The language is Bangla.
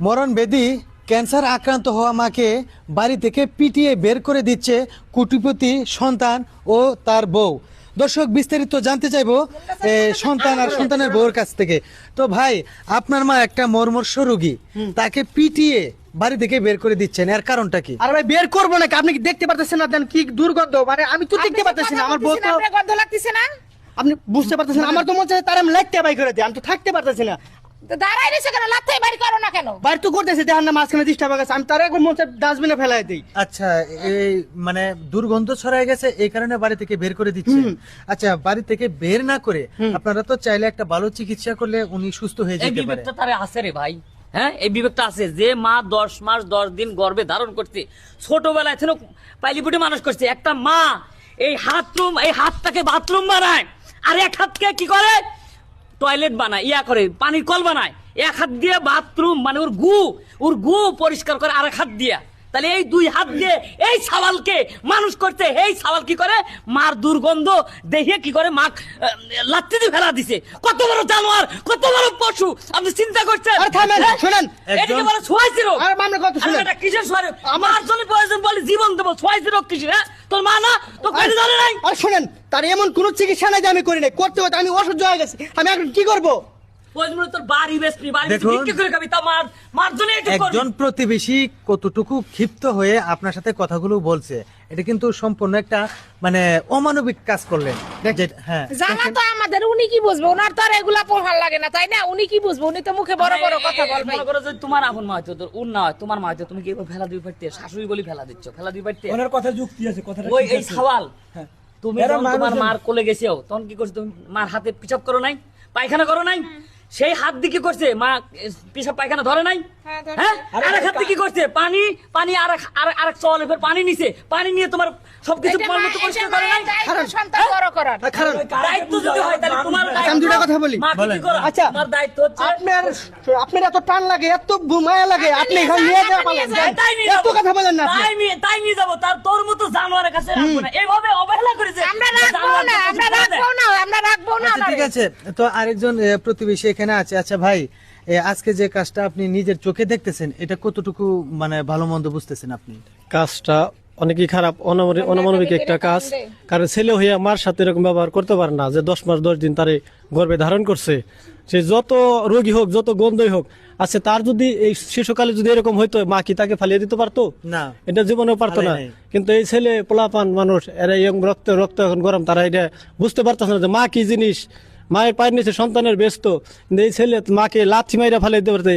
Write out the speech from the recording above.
মরণ বেদি ক্যান্সার আক্রান্ত হওয়া মাকে বাড়ি থেকে পিটিয়ে বের করে দিচ্ছে কোটিপতি সন্তান ও তার বউ। দর্শক বিস্তারিত জানতে চাইবো সন্তান আর সন্তানের বউর কাছ থেকে। তো ভাই, আপনার মা একটা মর্মর্ষ রোগী, তাকে পিটিয়ে বাড়ি থেকে বের করে দিচ্ছেন, এর কারণটা কি? আরে ভাই বের করবো নাকি? আপনি কি দেখতে পারতেছেন না? দেন কি দুর্গন্ধ, মানে আমি তো দেখতে পারতেছি না। আমার বউ তো, গন্ধ লাগতেছে না? আপনি বুঝতে পারতেছেন না? আমার তো মনে হচ্ছে তার আমি লাইটটা বাই করে দিই, আমি তো থাকতে পারতেছি না। দাঁড়াই রয়েছে কেন? লাথি বাড়ি করো না কেন? বাইরে তো করতেছি, দেখেন না মাঝখানে ডিস্টার্ব হয়ে গেছে, আমি তার একবার মনে হচ্ছে ডাস্টবিনে ফেলাই দিই। আচ্ছা, এই মানে দুর্গন্ধ ছড়ায় গেছে, এই কারণে বাড়ি থেকে বের করে দিচ্ছে। আচ্ছা, বাড়ি থেকে বের না করে আপনারা তো চাইলে একটা ভালো চিকিৎসা করলে উনি সুস্থ হয়ে এই যেতে পারে। বিবেকটা তারে আছে রে ভাই। হ্যাঁ, এই বিবেকটা আছে যে মা 10 মাস 10 দিন গর্ভে ধারণ করছে, ছোটবেলায় থেকে পাইলিপুটি মানুষ করছে। একটা মা এই হাতটাকে বাথরুম বানায়, আর এক হাতকে কি করে টয়লেট বানায়, করে পানির কল বানায়। এক হাত দিয়ে বাথরুম মানে ওর গু পরিষ্কার করে আর এক হাত দিয়া। তাহলে এই দুই হাত দিয়ে এই সাওয়ালকে মানুষ করতে, এই সাওয়াল কি করে মার দুর্গন্ধ দেখে কি করে মা লাত্তি দিয়ে ফেলা দিছে। কত বড় জানোয়ার, কত বড় পশু, আপনি চিন্তা করছেন? আর থামেন, শুনেন, এদিকে বলে সোয়াইছি রোগ। আর মামলা কত শুনেন? এটা কিসের সোয়াই? আমার জন্য প্রয়োজন বলে জীবন দেবো, সোয়াইছি রোগ কিসের? হ্যাঁ, তোর মা না তো কেন জানে নাই? আর শুনেন, তার এমন কোন চিকিৎসা নাই যে আমি করি নাই, করতে হতো আমি অসহ্য হয়ে গেছি, আমি এখন কি করবো? তোর বাড়ি বেসবি, বাড়ি দেখুন, বিক্রি করে খাবি, তা মার জন্য এটা করবি। একজন প্রতিবেশী কতটুকু ক্ষিপ্ত হয়ে আপনার সাথে কথাগুলো বলছে, এটা কিন্তু সম্পূর্ণ একটা মানে অমানবিক কাজ করলেন। হ্যাঁ, জানা তো আমাদের, উনি কি বুঝবে? ওনার তো আর এগুলা ভাল লাগে না, তাই না? উনি কি বুঝবে? উনি তো মুখে বড় বড় কথা বলবে। মনে করো যদি তোমার আপন মা হয়তো, তোর উন না হয়, তোমার মা হয়তো, তুমি কি এবার ফেলা দিতে পারতে? শাশুড়ি বলি ফেলা দিচ্ছ, ফেলা দিতে পারতে? ওনার কথা যুক্তি আছে, কথাটা ওই ঠিক এই আছে। সওয়াল হ্যাঁ। তুমি এরা যখন তোমার মানুষজন- মার কোলে গেছো, তখন কি করছো? তুমি মার হাতে পিছাব করো নাই, পায়খানা করো নাই? সেই হাত দিয়ে কি করছে মা? পিছাব পায়খানা ধরে নাই? হ্যাঁ, ধরছে। হ্যাঁ, আরেক হাত দিয়ে কি করছে? পানি আরেক সওয়ালে ফের পানি নিছে, পানি নিয়ে তোমার সবকিছু এটা মলমূত্র পরিষ্কার করে নাই? দায়িত্ব সন্তান বড় করার। খারাপ। দায়িত্ব যদি হয় তাহলে তোমার আমি দুটা কথা বলি। মা কি করো? আচ্ছা, তোমার দায়িত্ব হচ্ছে আপনার এত টান লাগে, এত মায়া লাগে, আপনি এখানে নিয়ে যাওয়া পালেন, তাই নিয়ে এত যাবো। কথা বলেন না আপনি। তাই নিয়ে যাবো, তার তোর মতো জানোয়ারের কাছে রাখবো না। এইভাবে অবহেলা করেছে। আমরা রাখবো না, আমরা রাখবো না, আমরা রাখবো না। আচ্ছা, ঠিক আছে। তো আরেকজন প্রতিবেশী এখানে আছে। আচ্ছা ভাই, আজকে যে কাজটা আপনি নিজের চোখে দেখতেছেন, এটা কতটুকু মানে ভালো মন্দ বুঝতেছেন আপনি? কাজটা অনেকই খারাপ, অনমানবিক একটা কাজ। কারণ ছেলে হইয়া মার সাথে এরকম ব্যবহার করতে পারে না, যে 10 মাস 10 দিন তারে গর্ভে ধারণ করছে। সে যত রোগী হোক, যত গন্ধই হোক, আচ্ছা তার যদি এই শিশুকালে যদি এরকম হইতো, মা কি তাকে ফালিয়ে দিতে পারতো? না, এটা জীবনেও পারতো না। ফালাই নাই। কিন্তু এই ছেলে পোলাপান মানুষ, এরা রক্ত এখন গরম, তারা এটা বুঝতে পারতেছে না যে মা কি জিনিস। মায়ের পায়ের নিচে সন্তানের ব্যস্ত, কিন্তু এই ছেলে মাকে লাথি মাইরা ফালিয়ে দিতে পারতে।